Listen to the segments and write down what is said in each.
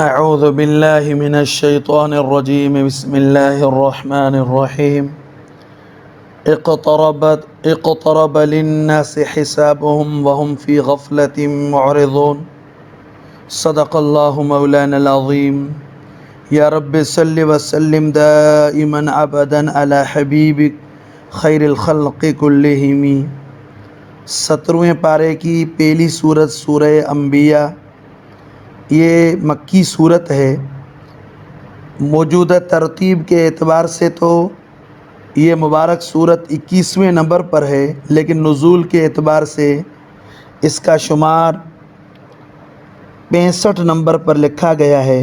أعوذ بالله من الشيطان الرجيم بسم الله الرحمن الرحيم اقترب للناس حسابهم وهم في غفلة معرضون صدق الله مولانا العظيم يا رب صل وسلم دائما أبدا على حبيبك خير الخلق كلهم 17ویں پارے کی پہلی سورت سورہ انبیاء، یہ مکی صورت ہے۔ موجودہ ترتیب کے اعتبار سے تو یہ مبارک صورت 21ویں نمبر پر ہے، لیکن نزول کے اعتبار سے اس کا شمار 65 نمبر پر لکھا گیا ہے،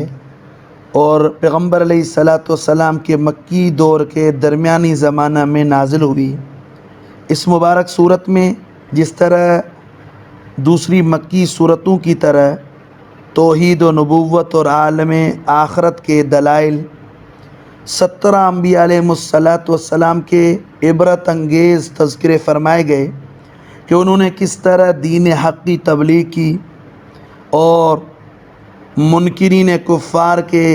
اور پیغمبر علیہ الصلاۃ والسلام کے مکی دور کے درمیانی زمانہ میں نازل ہوئی۔ اس مبارک صورت میں جس طرح دوسری مکی صورتوں کی طرح توحید و نبوت اور عالم آخرت کے دلائل، 17 انبیاء علیہ الصلاۃ والسلام کے عبرت انگیز تذکرے فرمائے گئے کہ انہوں نے کس طرح دین حق کی تبلیغ کی اور منکرین کفار کے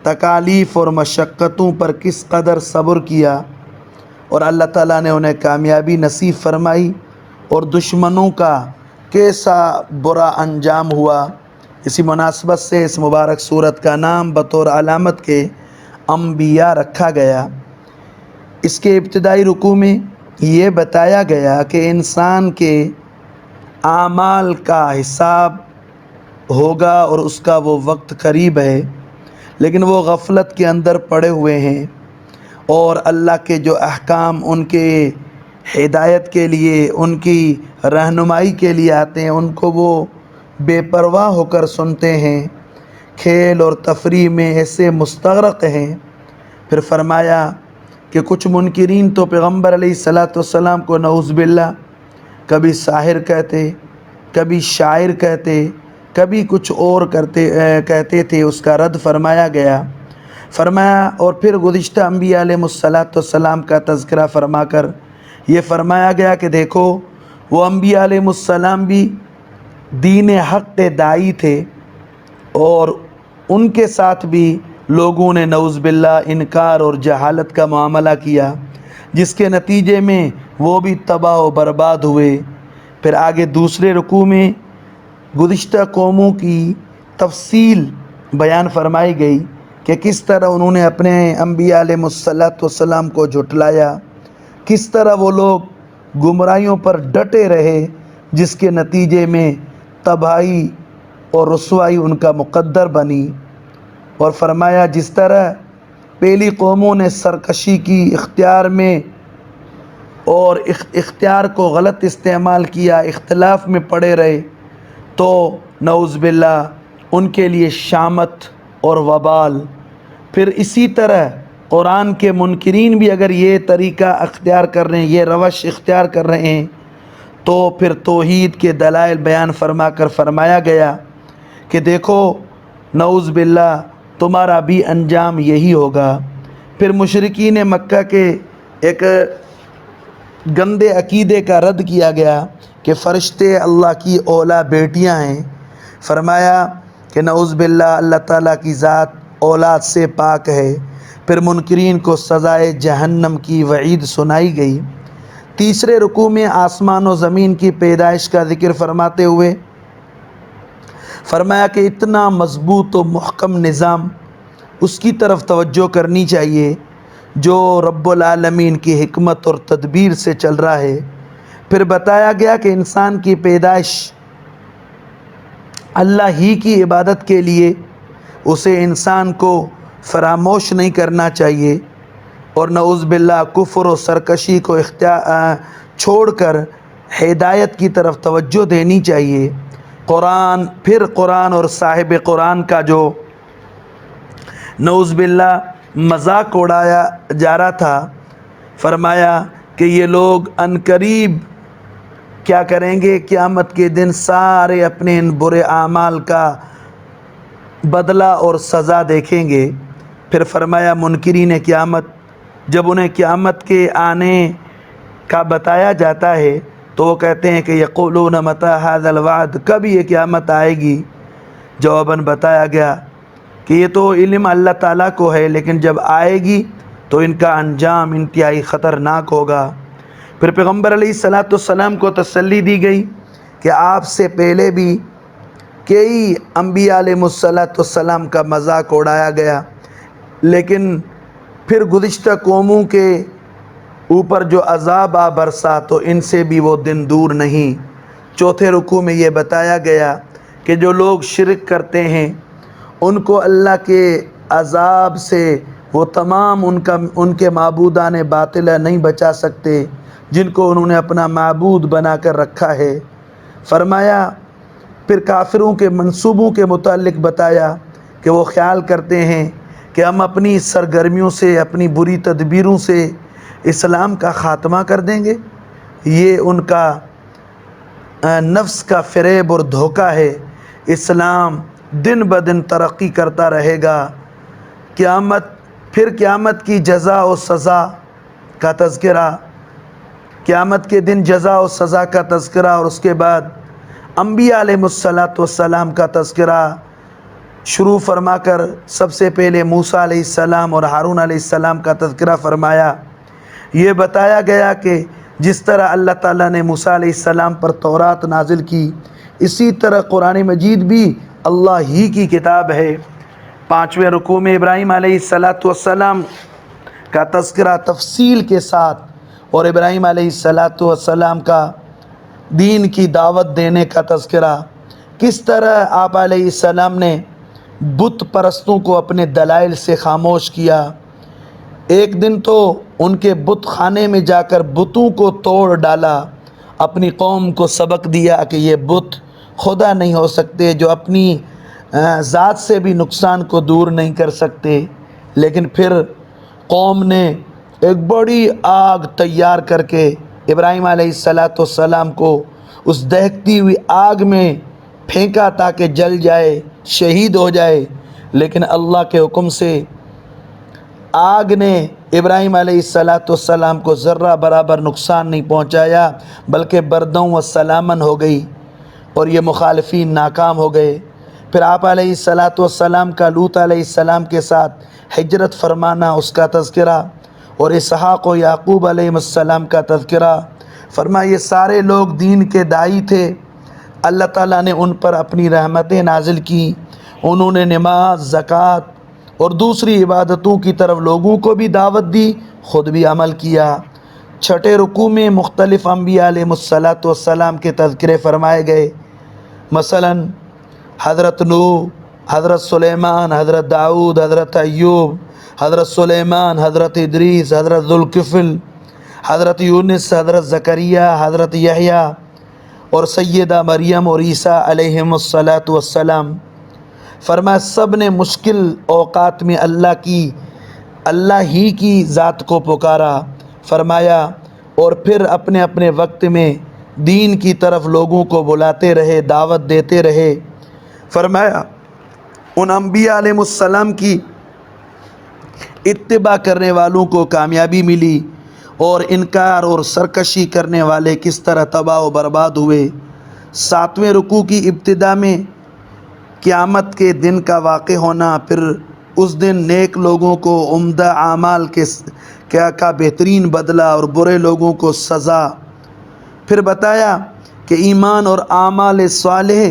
تکالیف اور مشقتوں پر کس قدر صبر کیا، اور اللہ تعالیٰ نے انہیں کامیابی نصیب فرمائی، اور دشمنوں کا کیسا برا انجام ہوا۔ اسی مناسبت سے اس مبارک صورت کا نام بطور علامت کے انبیاء رکھا گیا۔ اس کے ابتدائی رکوع میں یہ بتایا گیا کہ انسان کے اعمال کا حساب ہوگا اور اس کا وہ وقت قریب ہے، لیکن وہ غفلت کے اندر پڑے ہوئے ہیں، اور اللہ کے جو احکام ان کے ہدایت کے لیے، ان کی رہنمائی کے لیے آتے ہیں، ان کو وہ بے پرواہ ہو کر سنتے ہیں، کھیل اور تفریح میں ایسے مستغرق ہیں۔ پھر فرمایا کہ کچھ منکرین تو پیغمبر علیہ الصلاۃ والسلام کو نعوذ باللہ کبھی ساحر کہتے، کبھی شاعر کہتے، کبھی کچھ اور کہتے تھے۔ اس کا رد فرمایا گیا۔ فرمایا اور پھر گزشتہ انبیاء علیہ الصلاۃ والسلام کا تذکرہ فرما کر یہ فرمایا گیا کہ دیکھو، وہ انبیاء علیہ السلام بھی دین حق کے داعی تھے، اور ان کے ساتھ بھی لوگوں نے نعوذ باللہ انکار اور جہالت کا معاملہ کیا، جس کے نتیجے میں وہ بھی تباہ و برباد ہوئے۔ پھر آگے دوسرے رکوع میں گزشتہ قوموں کی تفصیل بیان فرمائی گئی کہ کس طرح انہوں نے اپنے انبیاء علیہ الصلاۃ والسلام کو جھٹلایا، کس طرح وہ لوگ گمراہیوں پر ڈٹے رہے، جس کے نتیجے میں تباہی اور رسوائی ان کا مقدر بنی۔ اور فرمایا جس طرح پہلی قوموں نے سرکشی کی اختیار میں اور اختیار کو غلط استعمال کیا، اختلاف میں پڑے رہے، تو نعوذ باللہ ان کے لیے شامت اور وبال۔ پھر اسی طرح قرآن کے منکرین بھی اگر یہ طریقہ اختیار کر رہے ہیں، یہ روش اختیار کر رہے ہیں، تو پھر توحید کے دلائل بیان فرما کر فرمایا گیا کہ دیکھو نعوذ باللہ تمہارا بھی انجام یہی ہوگا۔ پھر مشرکین مکہ کے ایک گندے عقیدے کا رد کیا گیا کہ فرشتے اللہ کی اولا بیٹیاں ہیں۔ فرمایا کہ نعوذ باللہ اللہ تعالیٰ کی ذات اولاد سے پاک ہے۔ پھر منکرین کو سزائے جہنم کی وعید سنائی گئی۔ تیسرے رکوع میں آسمان و زمین کی پیدائش کا ذکر فرماتے ہوئے فرمایا کہ اتنا مضبوط و محکم نظام، اس کی طرف توجہ کرنی چاہیے جو رب العالمین کی حکمت اور تدبیر سے چل رہا ہے۔ پھر بتایا گیا کہ انسان کی پیدائش اللہ ہی کی عبادت کے لیے، اسے انسان کو فراموش نہیں کرنا چاہیے، اور نعوذ باللہ کفر و سرکشی کو چھوڑ کر ہدایت کی طرف توجہ دینی چاہیے۔ پھر قرآن اور صاحب قرآن کا جو نعوذ باللہ مذاق اڑایا جا رہا تھا، فرمایا کہ یہ لوگ عنقریب کیا کریں گے، قیامت کے دن سارے اپنے ان برے اعمال کا بدلہ اور سزا دیکھیں گے۔ پھر فرمایا منکرین قیامت جب انہیں قیامت کے آنے کا بتایا جاتا ہے تو وہ کہتے ہیں کہ یقولون متی ھذا الوعد، کب یہ قیامت آئے گی؟ جواباً بتایا گیا کہ یہ تو علم اللہ تعالیٰ کو ہے، لیکن جب آئے گی تو ان کا انجام انتہائی خطرناک ہوگا۔ پھر پیغمبر علیہ الصلاۃ والسلام کو تسلی دی گئی کہ آپ سے پہلے بھی کئی انبیاء علیہ الصلاۃ والسلام کا مذاق اڑایا گیا، لیکن پھر گزشتہ قوموں کے اوپر جو عذاب آ برسا تو ان سے بھی وہ دن دور نہیں۔ چوتھے رکوع میں یہ بتایا گیا کہ جو لوگ شرک کرتے ہیں ان کو اللہ کے عذاب سے وہ تمام ان کے معبودان باطلہ نہیں بچا سکتے جن کو انہوں نے اپنا معبود بنا کر رکھا ہے۔ فرمایا پھر کافروں کے منصوبوں کے متعلق بتایا کہ وہ خیال کرتے ہیں کہ ہم اپنی سرگرمیوں سے، اپنی بری تدبیروں سے اسلام کا خاتمہ کر دیں گے۔ یہ ان کا نفس کا فریب اور دھوکہ ہے۔ اسلام دن بدن ترقی کرتا رہے گا۔ پھر قیامت کی جزا و سزا کا تذکرہ، قیامت کے دن جزا و سزا کا تذکرہ، اور اس کے بعد انبیاء علیہ الصلاۃ والسلام کا تذکرہ شروع فرما کر سب سے پہلے موسیٰ علیہ السلام اور ہارون علیہ السلام کا تذکرہ فرمایا۔ یہ بتایا گیا کہ جس طرح اللہ تعالیٰ نے موسیٰ علیہ السلام پر تورات نازل کی، اسی طرح قرآن مجید بھی اللہ ہی کی کتاب ہے۔ پانچویں رکوع میں ابراہیم علیہ السلام کا تذکرہ تفصیل کے ساتھ، اور ابراہیم علیہ السلام کا دین کی دعوت دینے کا تذکرہ، کس طرح آپ علیہ السلام نے بت پرستوں کو اپنے دلائل سے خاموش کیا۔ ایک دن تو ان کے بت خانے میں جا کر بتوں کو توڑ ڈالا، اپنی قوم کو سبق دیا کہ یہ بت خدا نہیں ہو سکتے، جو اپنی ذات سے بھی نقصان کو دور نہیں کر سکتے۔ لیکن پھر قوم نے ایک بڑی آگ تیار کر کے ابراہیم علیہ السلام کو اس دہکتی ہوئی آگ میں پھینکا تاکہ جل جائے، شہید ہو جائے، لیکن اللہ کے حکم سے آگ نے ابراہیم علیہ السلام کو ذرہ برابر نقصان نہیں پہنچایا، بلکہ بردوں و سلامن ہو گئی اور یہ مخالفین ناکام ہو گئے۔ پھر آپ علیہ السلام کا لوط علیہ السلام کے ساتھ ہجرت فرمانا، اس کا تذکرہ، اور اسحاق و یعقوب علیہ السلام کا تذکرہ۔ فرمایا یہ سارے لوگ دین کے داعی تھے، اللہ تعالیٰ نے ان پر اپنی رحمتیں نازل کی، انہوں نے نماز، زکوٰۃ اور دوسری عبادتوں کی طرف لوگوں کو بھی دعوت دی، خود بھی عمل کیا۔ چھٹے رکوع میں مختلف انبیاء علیہ السلام کے تذکرے فرمائے گئے، مثلا حضرت نوح، حضرت سلیمان، حضرت داؤد، حضرت ایوب، حضرت سلیمان، حضرت ادریس، حضرت ذوالکفل، حضرت یونس، حضرت زکریا، حضرت یحییٰ اور سیدہ مریم اور عیسیٰ علیہم السلام۔ فرمایا سب نے مشکل اوقات میں اللہ ہی کی ذات کو پکارا۔ فرمایا اور پھر اپنے اپنے وقت میں دین کی طرف لوگوں کو بلاتے رہے، دعوت دیتے رہے۔ فرمایا ان انبیاء علیہ السلام کی اتباع کرنے والوں کو کامیابی ملی، اور انکار اور سرکشی کرنے والے کس طرح تباہ و برباد ہوئے۔ ساتویں رکوع کی ابتدا میں قیامت کے دن کا واقع ہونا، پھر اس دن نیک لوگوں کو عمدہ اعمال کا بہترین بدلہ اور برے لوگوں کو سزا۔ پھر بتایا کہ ایمان اور اعمال صالح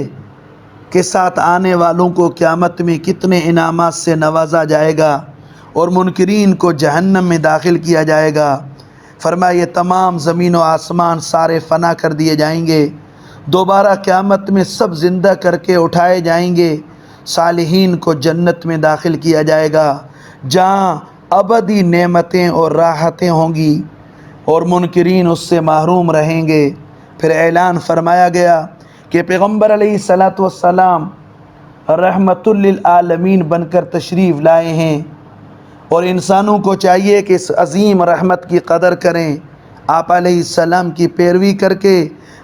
کے ساتھ آنے والوں کو قیامت میں کتنے انعامات سے نوازا جائے گا اور منکرین کو جہنم میں داخل کیا جائے گا۔ فرمایا یہ تمام زمین و آسمان سارے فنا کر دیے جائیں گے، دوبارہ قیامت میں سب زندہ کر کے اٹھائے جائیں گے، صالحین کو جنت میں داخل کیا جائے گا جہاں ابدی نعمتیں اور راحتیں ہوں گی، اور منکرین اس سے محروم رہیں گے۔ پھر اعلان فرمایا گیا کہ پیغمبر علیہ السلام رحمت للعالمین بن کر تشریف لائے ہیں، اور انسانوں کو چاہیے کہ اس عظیم رحمت کی قدر کریں، آپ علیہ السلام کی پیروی کر کے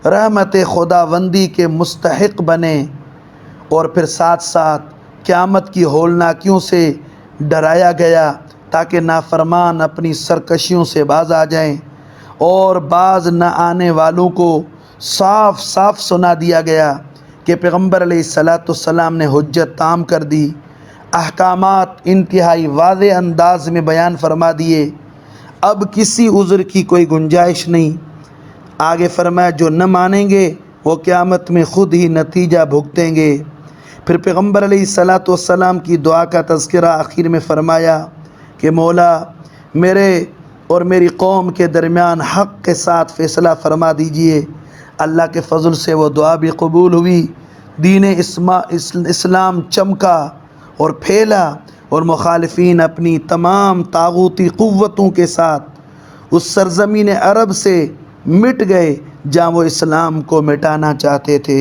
رحمت خداوندی کے مستحق بنیں، اور پھر ساتھ ساتھ قیامت کی ہولناکیوں سے ڈرایا گیا تاکہ نافرمان اپنی سرکشیوں سے باز آ جائیں، اور باز نہ آنے والوں کو صاف صاف سنا دیا گیا کہ پیغمبر علیہ السلام نے حجت تام کر دی، احکامات انتہائی واضح انداز میں بیان فرما دیے، اب کسی عذر کی کوئی گنجائش نہیں۔ آگے فرمایا جو نہ مانیں گے وہ قیامت میں خود ہی نتیجہ بھگتیں گے۔ پھر پیغمبر علیہ الصلاۃ والسلام کی دعا کا تذکرہ آخر میں فرمایا کہ مولا میرے اور میری قوم کے درمیان حق کے ساتھ فیصلہ فرما دیجئے۔ اللہ کے فضل سے وہ دعا بھی قبول ہوئی، دین اسلام چمکا اور پھیلا، اور مخالفین اپنی تمام طاغوتی قوتوں کے ساتھ اس سرزمین عرب سے مٹ گئے جہاں وہ اسلام کو مٹانا چاہتے تھے۔